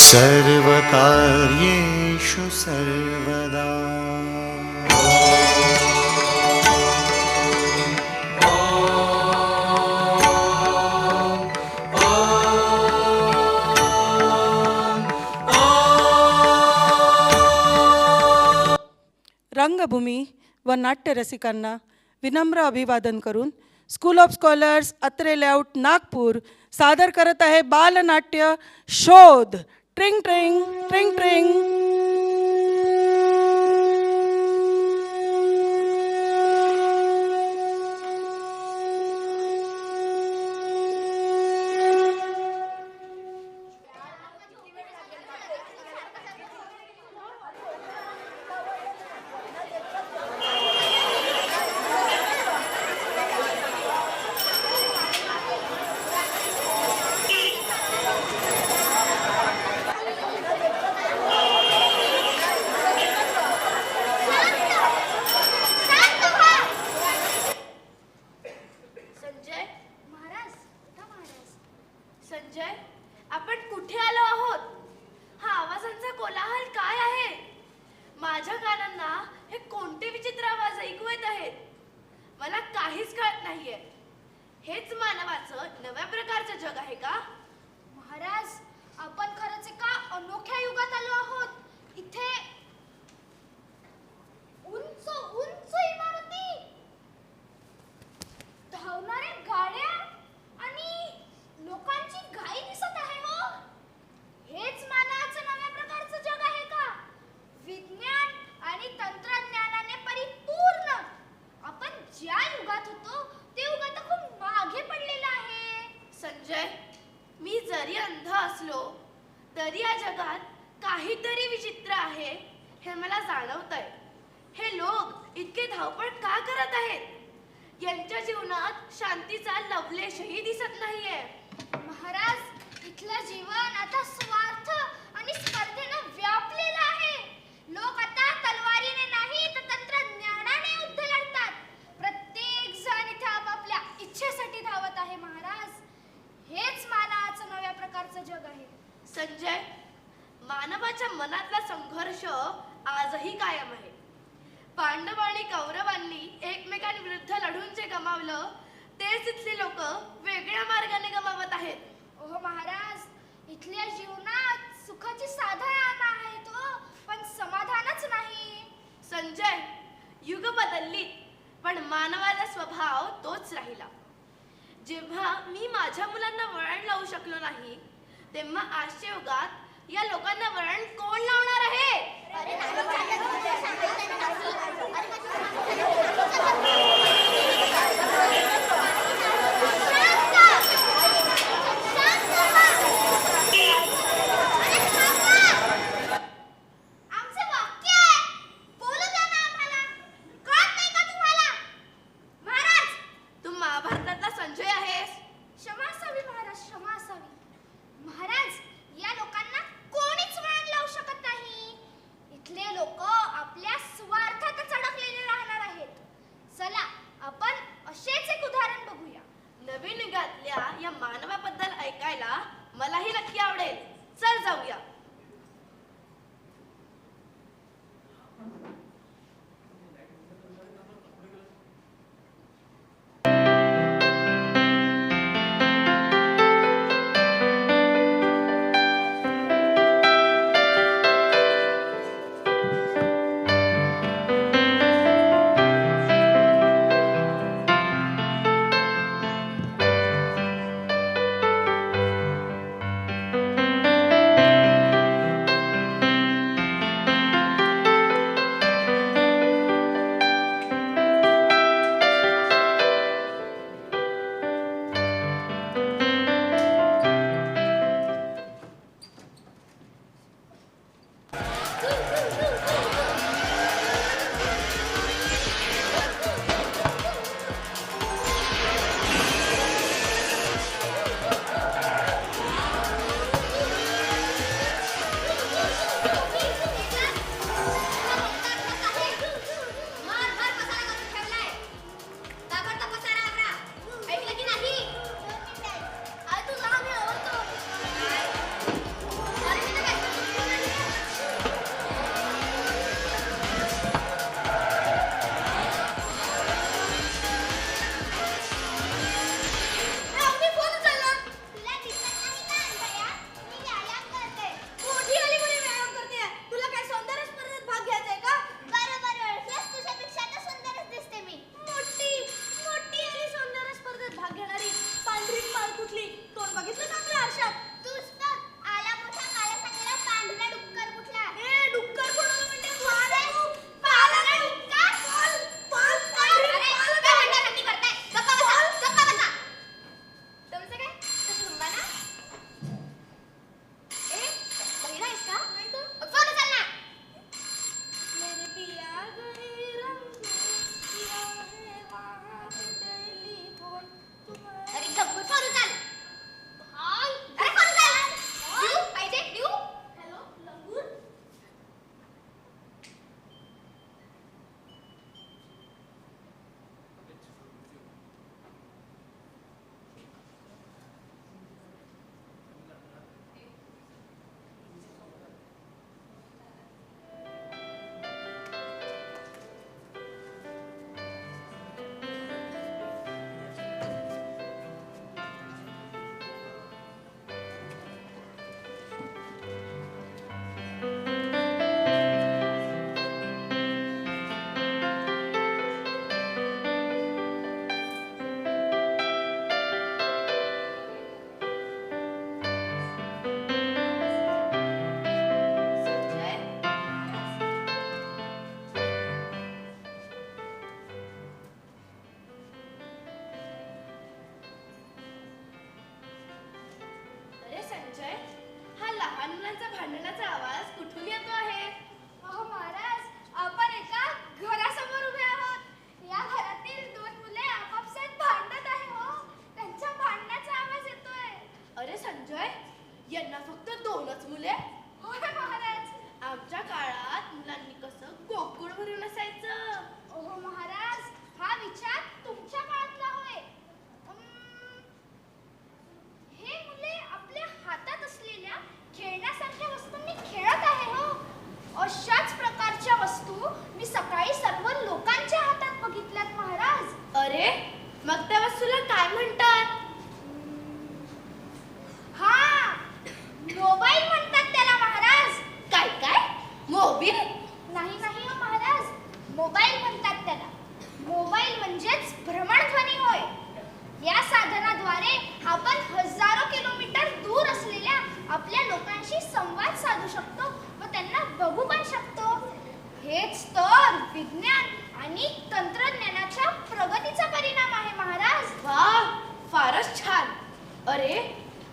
सर्वकार्येषु सर्वदा रंगभूमी व नाट्यरसिकांना विनम्र अभिवादन करून school of scholars Atre layout Nagpur सादर करत आहे बालनाट्य शोध. ट्रिंग ट्रिंग ट्रिंग ट्रिंग. संजय, आपण कुठे आलो आहोत? हा आवाजांचा कोलाहल काय आहे? माझ्या कानांना हे कोणते विचित्र आवाज ऐकू येत आहेत? मला काहीच कळत नाहीये. हेच मानवाचं नव्या प्रकारचं जग आहे का? महाराज, आपण खरंच एका अनोख्या युगात आलो आहोत. इथे उंच उंच इमारती, धावणाऱ्या गाड्या आणि लोकांची घाई दिसत आहे. हो, हेच मानवाचं नव्या प्रकारचं जग आहे का? विज्ञान आणि तंत्रज्ञानाने परिपूर्ण आपण ज्या युगात होतो ते युग आता खूप मागे पडलेलं आहे. संजय, मी जरी अंध असलो तरी या जगात काहीतरी विचित्र आहे हे मला जाणवतंय. हे लोक इतके धावपळ का करत आहेत? यांच्या जीवनात शांतीचा लवलेशही दिसत नाहीये. महाराज, इथलं जीवन आता स्वार्थ आणि स्पर्धेनं व्यापलेलं आहे. लोक आता तलवारीने नाही तर तंत्रज्ञानाने युद्ध लढतात. प्रत्येक जण इथे आपापल्या इच्छेसाठी धावत आहे. महाराज, हेच मानवाचं नव्या प्रकारचं जग आहे. संजय, मानवाच्या मनातला संघर्ष आजही कायम आहे. पांडव आणि कौरवांनी एकमेकांविरुद्ध लढून जे गमावलं तेच इथली लोक वेगळ्या मार्गाने गमावत आहेत. ओह महाराज, इथल्या जीवनात सुखाची साधनं आहेत पण समाधानच नाही. संजय, युग बदलली पण मानवाचा स्वभाव तोच राहिला. जेव्हा मी माझ्या मुलांना वळण लावू शकलो नाही तेव्हा आजच्या युगात या लोकांना वळण कोण लावणार आहे? क्षमा असावी महाराज, क्षमा असावी. महाराज, या लोकांना कोणीच वळण लावू शकत फक्त 2च मुले? होय महाराज. आमच्या काळात मुलांनी कसं गोकुळ भरून असायचं. ओहो महाराज, हा विचार तुमच्या काळातला होय. हे मुले आपल्या हातात असलेल्या खेळण्यासारख्या वस्तूंनी खेळत आहे हो. अशाच प्रकारच्या वस्तू मी सकाळी सर्व लोकांच्या हातात बघितल्यात महाराज. अरे मग त्या वस्तूला काय म्हणतात? हा, मोबाईल म्हणतात त्याला महाराज. काय काय? मोबाईल? नाही नाही हो महाराज, मोबाईल म्हणतात त्याला. मोबाईल म्हणजेच भ्रमणध्वनी होय. या साधनाद्वारे आपण हजारो किलोमीटर दूर असलेल्या आपल्या लोकांशी संवाद साधू शकतो व त्यांना बघू पण शकतो. हेच तर विज्ञान आणि तंत्रज्ञानाच्या प्रगतीचा परिणाम आहे महाराज. वा, फारच छान. अरे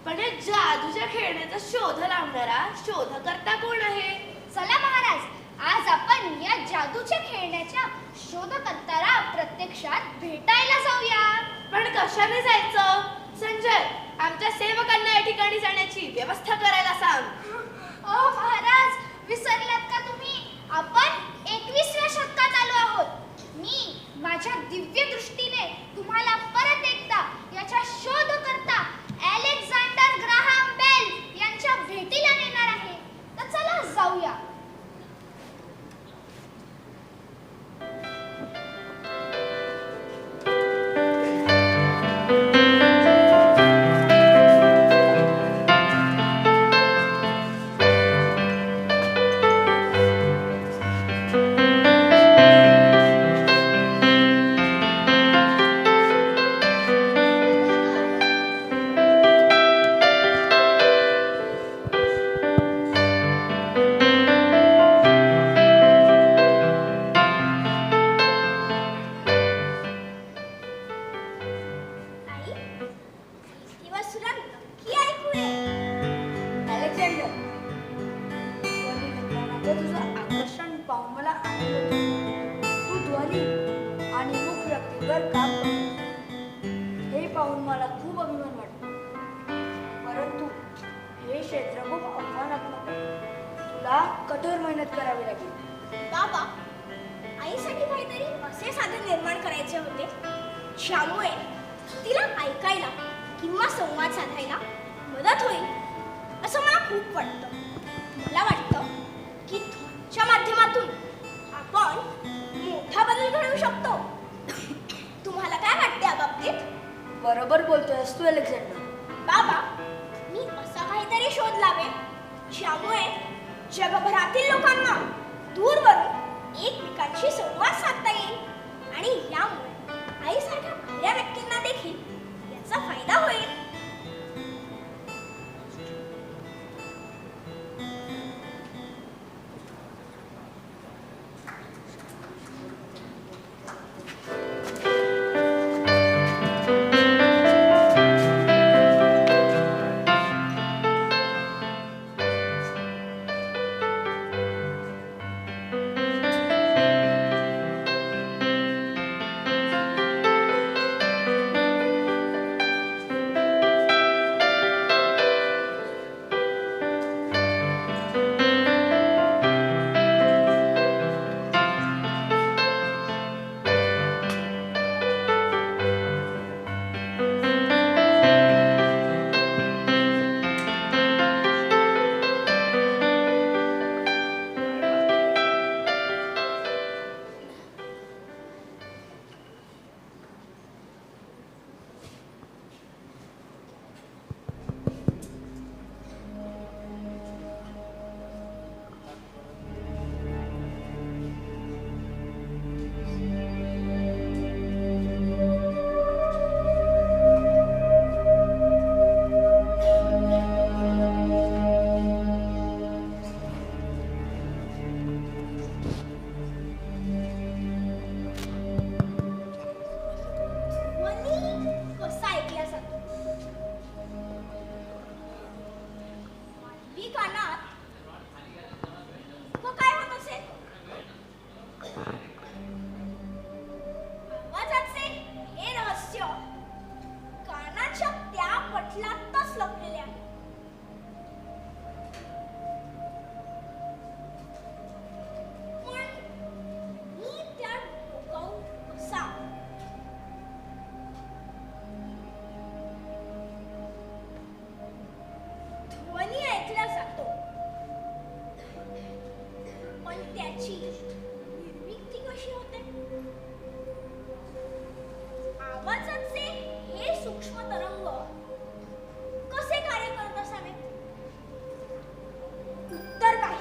पण या जादूच्या खेळण्याचा शोध लावणारा शोधकर्ता कोण आहे? चला महाराज, आज आपण या जादूच्या खेळण्याच्या शोधकर्त्याला प्रत्यक्षात भेटायला जाऊया. पण कशाने जायचं? संजय, आमच्या सेवकांना या ठिकाणी जाण्याची व्यवस्था करायला सांग. ओ महाराज, विसरलात का तुम्ही? आपण 21व्या शतकात आलो आहोत. मी माझ्या दिव्य दृष्टीने तुम्हाला परत एकदा याच्या शोधकर्ता अलेक्झांडर ग्राहम बेल यांच्या भेटीला नेणार आहे. तर चला जाऊया. कठोर मेहनत करावी लागेल. बाबा, आईसाठी काहीतरी असे साधन निर्माण करायचे होते ज्यामुळे तिला ऐकायला किंवा संवाद साधायला मदत होईल असं मला खूप वाटतं. मला वाटतं की ध्वनीच्या माध्यमातून आपण मोठा बदल घडवू शकतो. तुम्हाला काय वाटते या बाबतीत? बरोबर बोलतोयस तू अलेक्झांडर. बाबा, मी असा काहीतरी शोध लावेन ज्यामुळे जगभरातील लोकांना दूरवरून एकमेकांशी संवाद साधता येईल आणि यामुळे आईसारख्या पहिल्या व्यक्तींना देखील याचा फायदा होईल.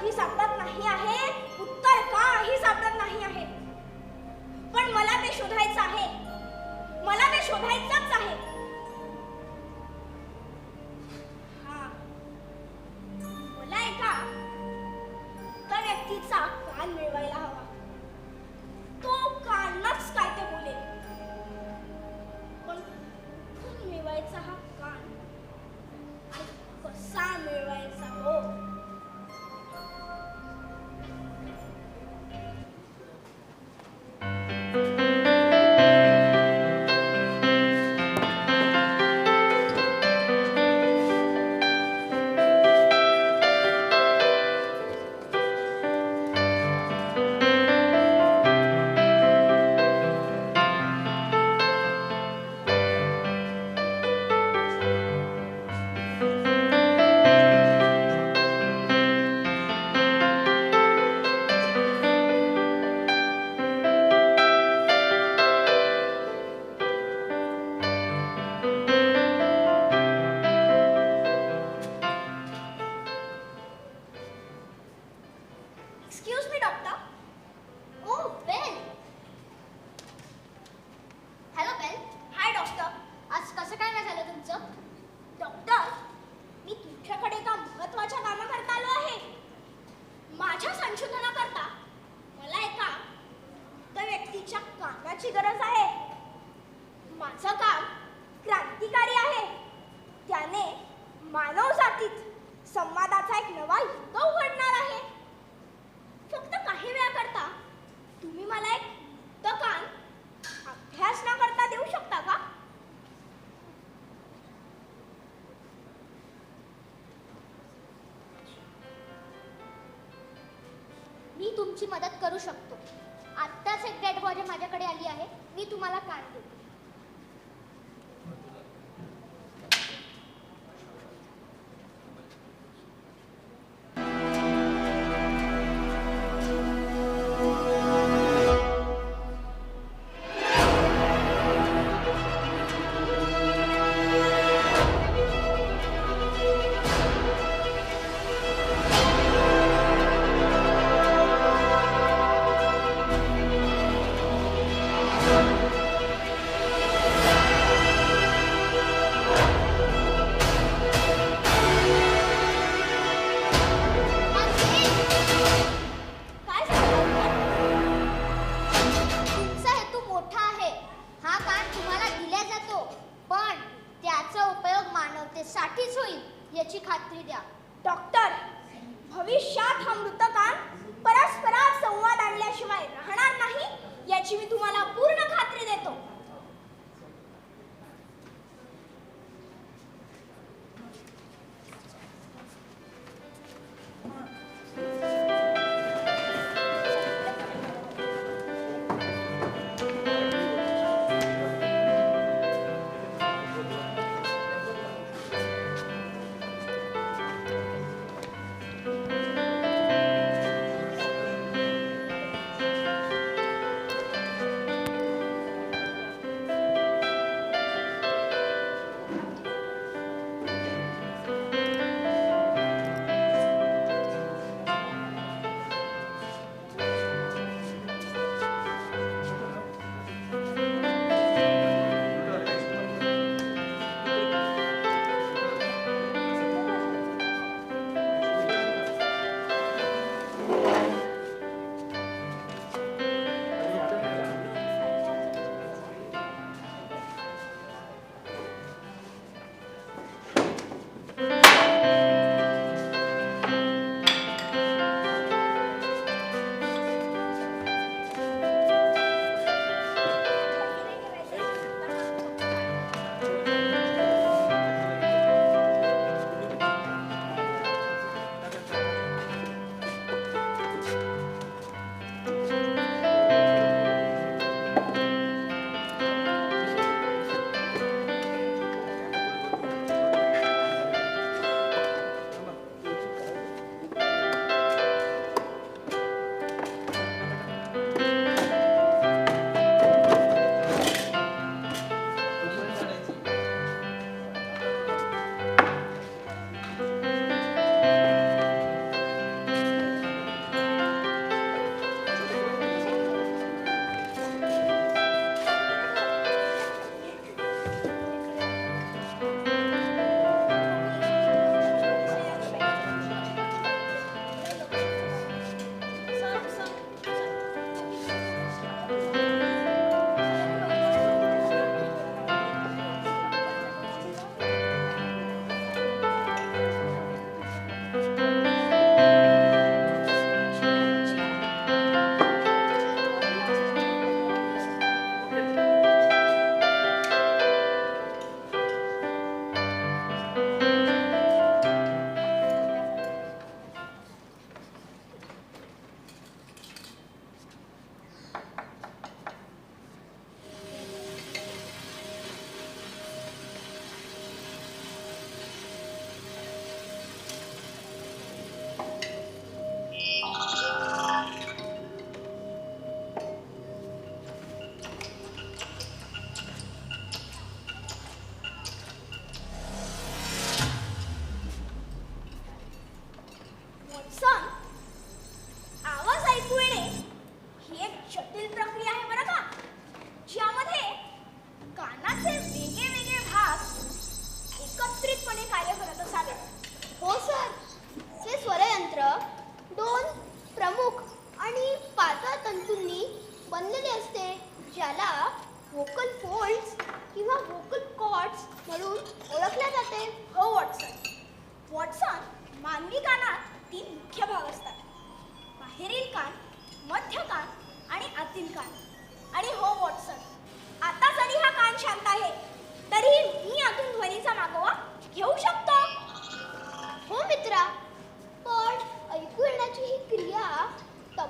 काही सापडत नाही आहे, उत्तर काही सापडत नाही आहे. पण मला ते शोधायचं आहे, मला ते शोधायचंच आहे. हा, मला एका त्या व्यक्तीचा कान मिळवायला हवा. तो कानच काय ते बोलेल, पण कुठून मिळवायचा हा कान आणि कसा मिळवायचा हो? Excuse me, doctor. Oh, Bell. Hello, Bell. Hi, doctor. आज कसं काय नाही झालं तुमचं? डॉक्टर, मी तुमच्याकडे एका महत्त्वाच्या कामाकरता आलो आहे. माझ्या संशोधनाकरता मला एका त्या व्यक्तीच्या कानाची गरज आहे. माझं काम क्रांतिकारी आहे. त्याने मानव जातीत संवादाचा एक नवा युग उघडणार आहे. फक्त काही वेळाकरता तुम्ही मला एक तो कान अभ्यास न करता देऊ शकता का? मी तुमची मदत करू शकतो. आत्ताच एक डेड बॉडी माझ्याकडे आली आहे. मी तुम्हाला कान देते. काय झालं? तुमचा हेतू मोठा आहे. हा कान तुम्हाला दिला जातो, पण त्याचा उपयोग मानवतेसाठीच होईल याची खात्री द्या. डॉक्टर, भविष्यात हा मृत कान परस्परात संवाद आणल्याशिवाय राहणार नाही याची मी तुम्हाला पूर्ण खात्री देतो.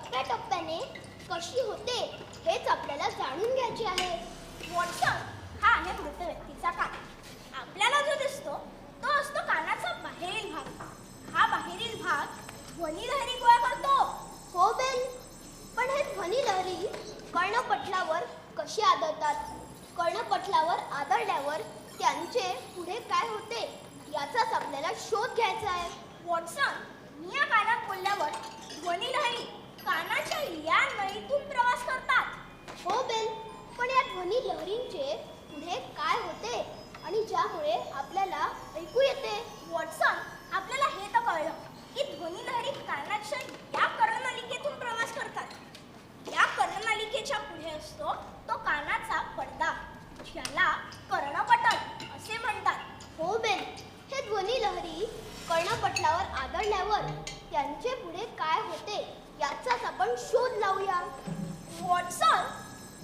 टप्प्याटप्प्याने कशी होते हेच आपल्याला जाणून घ्यायचे आहे. वॉटसन हा आहे मृत व्यक्तीचा कान. आपल्याला जो दिसतो तो असतो कानाचा बाहेरील भाग. हा बाहेरील भाग ध्वनिलहरी गोळा करतो. हो बेल, पण हे ध्वनिलहरी कर्णपटलावर कशी आदळतात? कर्णपटलावर आदळल्यावर त्यांचे पुढे काय होते याचाच आपल्याला शोध घ्यायचा आहे. वॉटसन, मी या कानात बोलल्यावर ध्वनिलहरी कानाच्या या नळीतून प्रवास करतात. हो बेल, पण या ध्वनिलहरींचे पुढे काय होते आणि ज्यामुळे आपल्याला ऐकू येते? वॉटसन, आपल्याला हे तर कळलं की ध्वनिलहरी कानाच्या या कर्णनलिकेतून प्रवास करतात. या कर्णनलिकेच्या पुढे असतो तो कानाचा पडदा, ज्याला कर्णपटल असे म्हणतात. हो बेल, हे ध्वनिलहरी कर्णपटलावर आदळल्यावर त्यांचे पुढे काय होते याचाच आपण शोध लावूया. वॉटसन,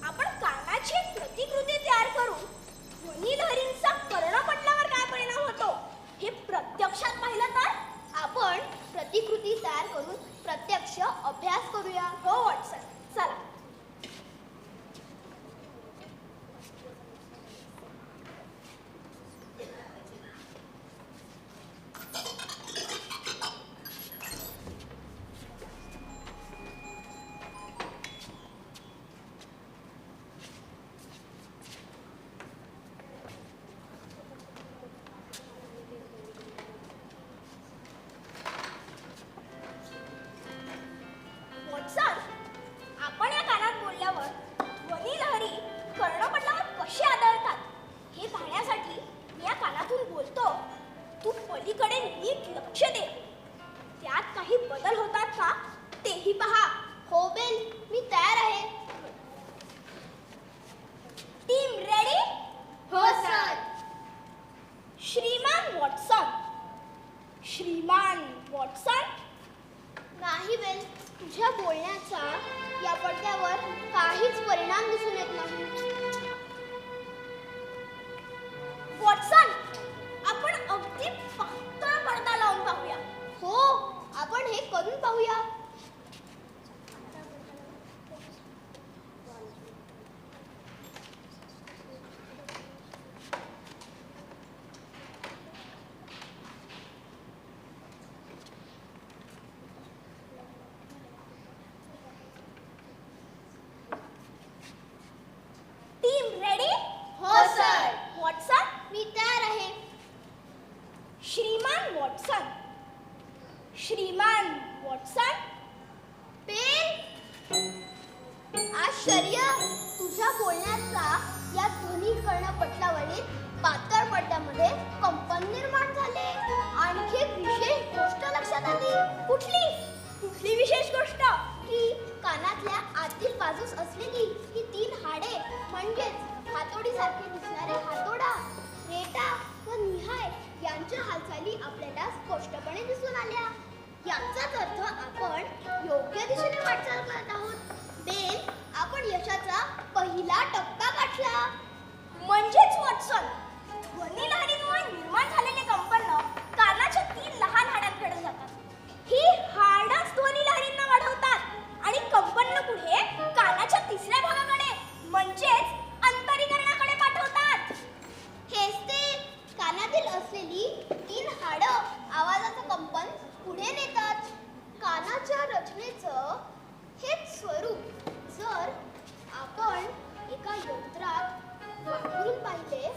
आपण कानाची एक प्रतिकृती तयार करून ध्वनिलहरींचा कर्णपटलावर काय परिणाम होतो हे प्रत्यक्षात पाहिलं तर? आपण प्रतिकृती तयार करून प्रत्यक्ष अभ्यास करूया. हो वॉटसन, चला. वॉटसन, आपण या कानात बोलल्यावर ध्वनिलहरी कर्णपटलावर कशी आदळतात हे पाहण्यासाठी मी या कानातून बोलतो. तू पलीकडे नीट लक्ष दे. त्यात काही बदल होतात का तेही पहा. हो बेल, मी तयार आहे. Team ready? हो सर. श्रीमान वॉटसन. श्रीमान वॉटसन. नाही बेल, तुझ्या बोलण्याचा या पडद्यावर काहीच परिणाम दिसून येत नाही. वॉटसन, आपण अगदी पातळ पडदा लावून पाहूया. हो, आपण हे करून पाहूया. Team ready? हो सर. वॉटसन. मी तयार आहे. श्रीमान वॉटसन. श्रीमान वॉटसन. बेल, आश्चर्य, तुझ्या बोलण्याचा या ध्वनी कर्णपटलावरील पातळ पडद्यामध्ये कंपन निर्माण झाले. आणखी एक विशेष गोष्ट लक्षात आली. कुठली? कुठली विशेष गोष्ट? की कानातल्या आतील बाजूस असलेली ही 3 हाडे म्हणजेच हातोडीसारखे दिसणारे हातोडा, रेटा व निहाय यांच्या हालचाली आपल्याला स्पष्टपणे दिसून आल्या. याचाच अर्थ आपण योग्य दिशेने वाटचाल करत आहोत. बेल, आपण यशाचा पहिला टप्पा गाठला. म्हणजेच वॉटसन, ध्वनिलहरीमुळे निर्माण झालेले कंपन कानाच्या 3 लहान हाडांकडे जातात. ही हाडच ध्वनिलहरींना वाढवतात आणि कंपन पुढे कानाच्या 3ऱ्या भागाकडे म्हणजेच अंतरीकरणाकडे पाठवतात. हेच ते, कानातील असलेली 3 हाडं आवाजाचं कंपन पुढे नेतात. कानाच्या रचनेचं हेच स्वरूप जर आपण एका यंत्रात वापरून पाहिले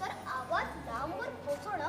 तर आवाज लांबवर पोहोचवणं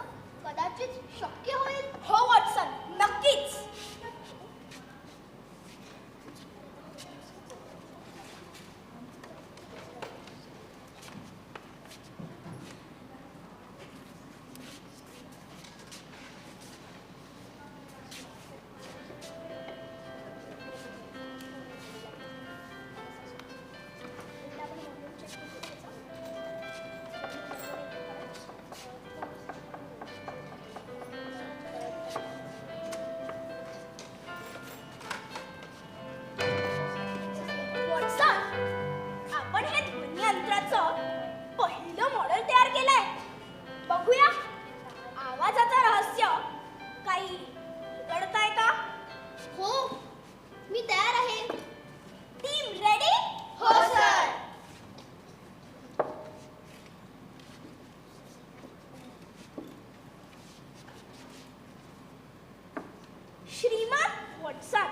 वॉटसन.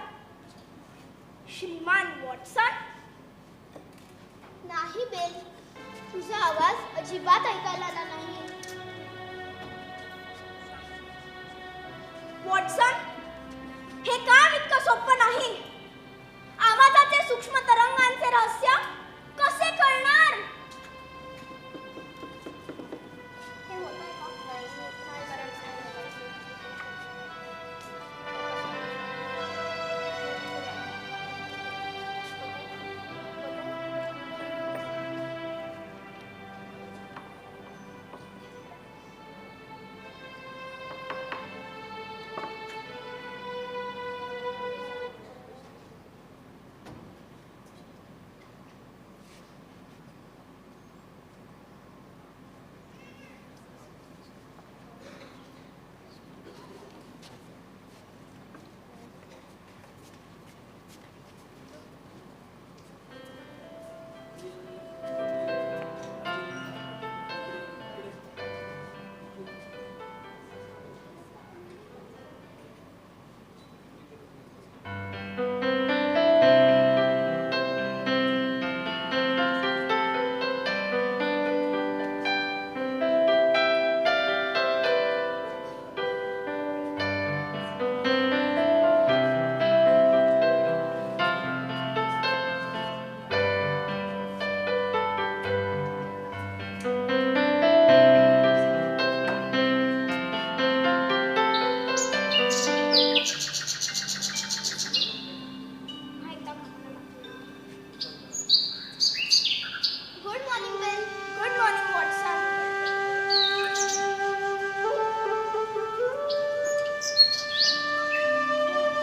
श्रीमान वॉटसन. नाही बेल, तुझा आवाज अजिबात ऐकायला आला नाही. वॉटसन, हे काम इतकं सोपं नाही. आवाजाचे सूक्ष्म तरंगांचे रहस्य कसे कळणार? हे होतंय का? Good morning Bell. Good morning Watson.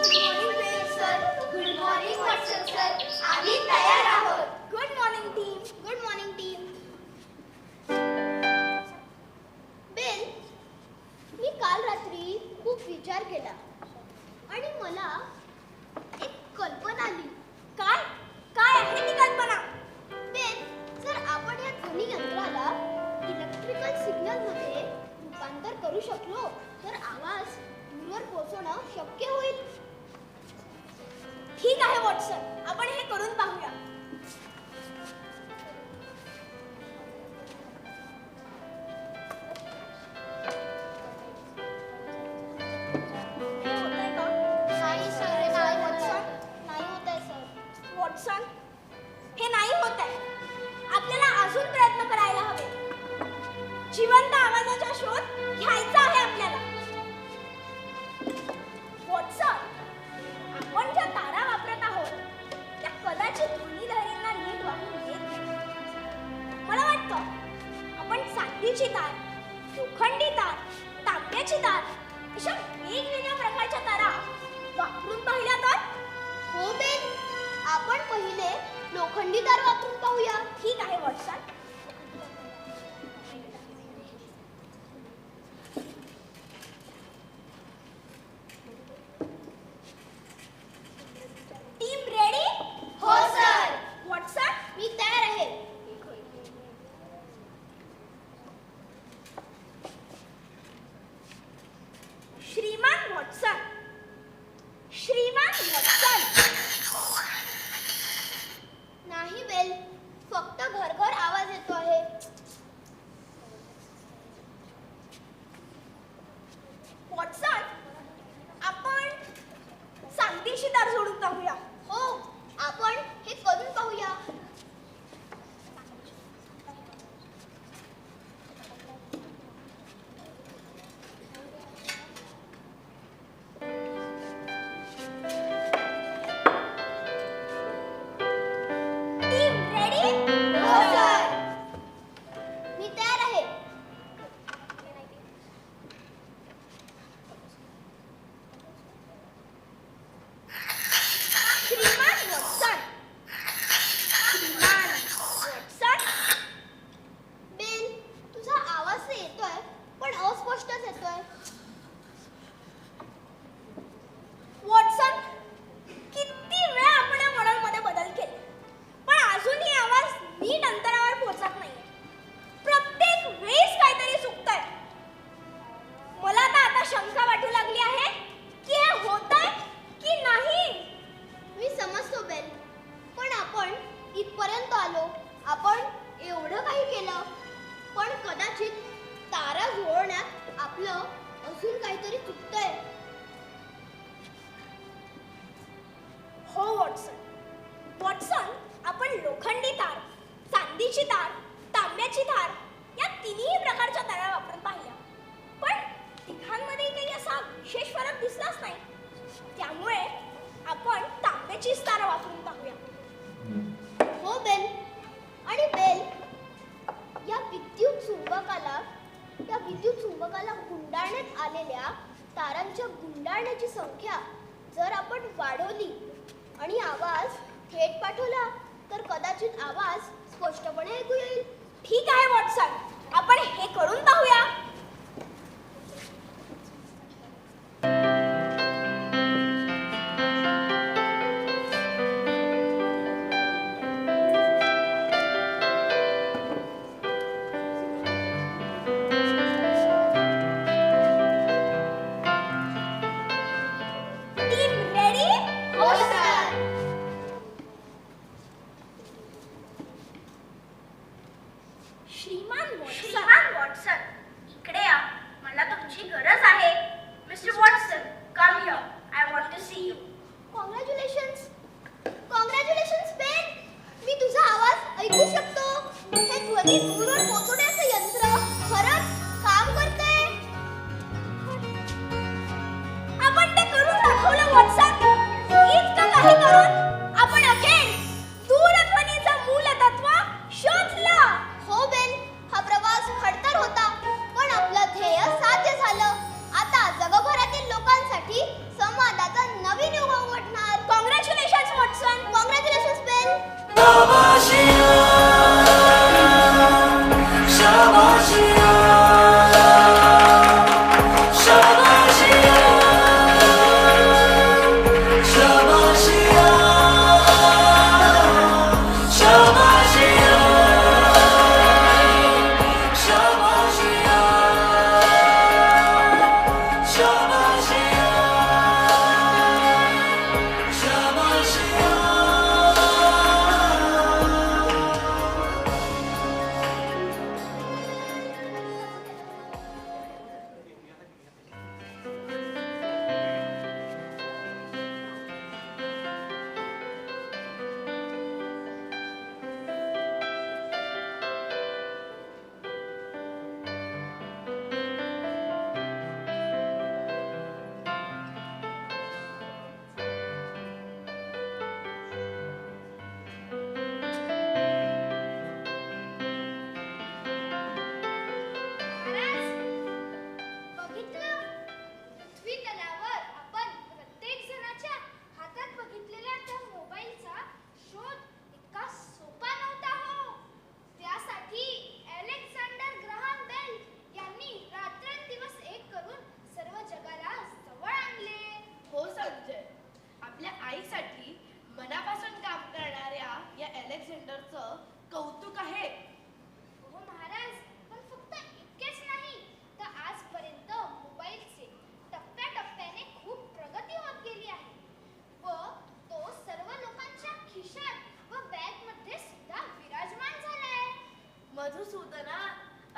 Good morning Bell sir. Good morning Watson sir. आम्ही तयार आहोत. Good morning team. Good morning team. Bell, मी काल रात्री खूप विचार केला आणि मला एक कल्पना आली. काय काय आहे ती कल्पना? बेल, जर आपण या ध्वनी यंत्राला इलेक्ट्रिकल सिग्नल मध्ये रूपांतर करू शकलो तर आवाज दूरवर पोहोचवणं शक्य होईल. ठीक आहे वॉटसन, आपण हे करून पाहूया. हे होतंय का? नाही सर, नाही वॉटसन. नाही होत आहे सर. वॉटसन, हे नाही होत आहे. आपल्याला अजून प्रयत्न करायला हवे. जिवंत आवाजाचा शोध घ्यायचा आहे आपल्याला. वॉटसन, आपण ज्या तारा वापरत आहोत त्या कदाचित ध्वनिलहरींना नीट वापरून येत नाही. मला वाटतं आपण चांदीची तार, लोखंडी तार, तांब्याची तार अशा वेगवेगळ्या प्रकारच्या तारा वापरून पाहिल्या तर. हो बेल, आपण पहिले लोखंडी तार वापरून पाहूया. ठीक आहे वॉटसन. Team ready? हो सर. वॉटसन, मी तयार आहे. श्रीमान वॉटसन. श्रीमान वॉटसन. नाही बेल, फक्त घरघर आवाज येतो आहे. वॉटसन, आपण चांदीशी तार जोडून पाहूया. हो, आपण हे करून पाहूया. Team ready? हो सर. मी तयार आहे. हो वॉटसन. वॉटसन, आपण लोखंडी तार, चांदीची तार, तांब्याची तार या तिन्ही प्रकारच्या तारा वापरून पाहिल्या, पण तिघांमध्ये काही असा विशेष फरक दिसलाच नाही. त्यामुळे आपण तांब्याचीच तार वापरून पाहूया. हो बेल. आणि बेल, या विद्युत चुंबकाला गुंडाळण्यात आलेल्या तारांच्या गुंडाळण्याची संख्या जर आपण वाढवली आणि आवाज थेट पाठवला तर कदाचित आवाज स्पष्टपणे ऐकू येईल. ठीक आहे वॉटसन, आपण हे करून पाहूया. Team ready? हो सर. श्रीमान वॉटसन, इकडे या. मला तुमची गरज आहे. Mister Watson, come here. I want to see you. Congratulations Bell. मी तुझा आवाज ऐकू शकतो. हे ध्वनी दूरवर पोहोचवण्याचं यंत्र खरंच काम करतंय. आपण ते करून दाखवलं वॉटसन. इतकं काही करून आपण अखेर दूरध्वनीचं मूलतत्व शोधलं. हो बेल, हा प्रवास खडतर होता, पण आपलं ध्येय साध्य झालं. आता जगभरातील लोकांसाठी संवादाचा नवीन युग उघडणार. Congratulations Watson. Congratulations Bell. शाबाशिया, शाबाशिया, शाबाशिया, शाबाशिया, शाबाशिया, शाबाशिया, शाबाशिया, शाबाशिया. बघितलं, पृथ्वी तलावर आपण प्रत्येक जणाच्या हातात बघितलेल्या त्या मोबाईलचा शोध इतका सोपा नव्हता हो. त्यासाठी अलेक्झांडर ग्राहम बेल यांनी रात्रंदिवस एक करून सर्व जगाला जवळ आणले. हो संजय, आपल्या आईसाठी मनापासून काम करणाऱ्या या अलेक्झांडरचं कौतुक आहे. हो महाराज, पण फक्त इतकेच नाही तर आजपर्यंत मोबाईलचे टप्प्याटप्प्याने खूप प्रगती होत गेली आहे व तो सर्व लोकांच्या खिशात व बॅगमध्ये सुद्धा विराजमान झालाय. मधुसूदना,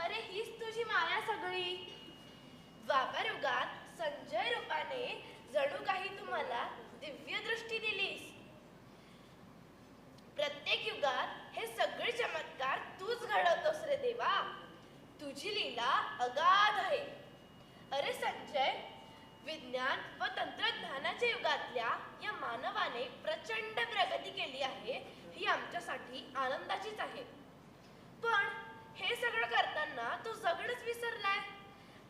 अरे हीच तुझी माया सगळी. द्वापर युगात संजय रूपाने जणू काही तुम्हाला दिव्य दृष्टी दिलीस. प्रत्येक युगात हे सगळे चमत्कार तूच घडवतोस रे देवा. तुझी लीला अगाध आहे. अरे संजय, विज्ञान व तंत्रज्ञानाच्या युगातल्या या मानवाने प्रचंड प्रगती केली आहे, ही आमच्यासाठी आनंदाचीच आहे. पण हे सगळं करताना तू जगणंच विसरलाय.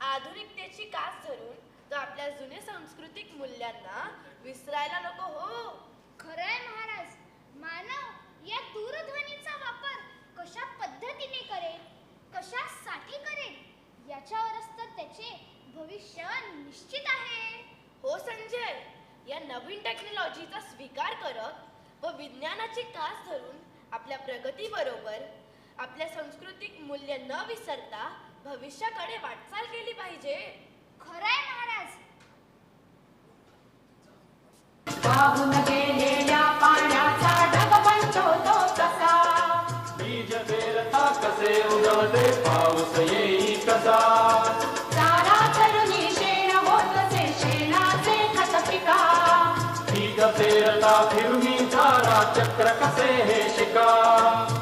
आधुनिकतेची कास धरून तो आपल्या जुने सांस्कृतिक मूल्यांना विसरायला नको हो. खरंय महाराज, मानव या दूरध्वनीचा वापर कशा पद्धतीने करेल, कशासाठी करेल याच्यावरच तर त्याचे भविष्य निश्चित आहे. हो संजय, या नवीन टेक्नॉलॉजीचा स्वीकार करत व विज्ञानाची कास धरून आपल्या प्रगतीबरोबर आपल्या सांस्कृतिक मूल्य न विसरता भविष्याकडे वाटचाल केली पाहिजे. खरंय महाराज. वाहून गेलेल्या पाण्याचा ढग म्हणतो तो कसा, बीज पेरता कसे उगवते पाऊस येई कसा, चारा चरुणी शेण होतसे शेणाचे खत पिका, बीज पेरता फिरुनी चक्र कसे हे शिका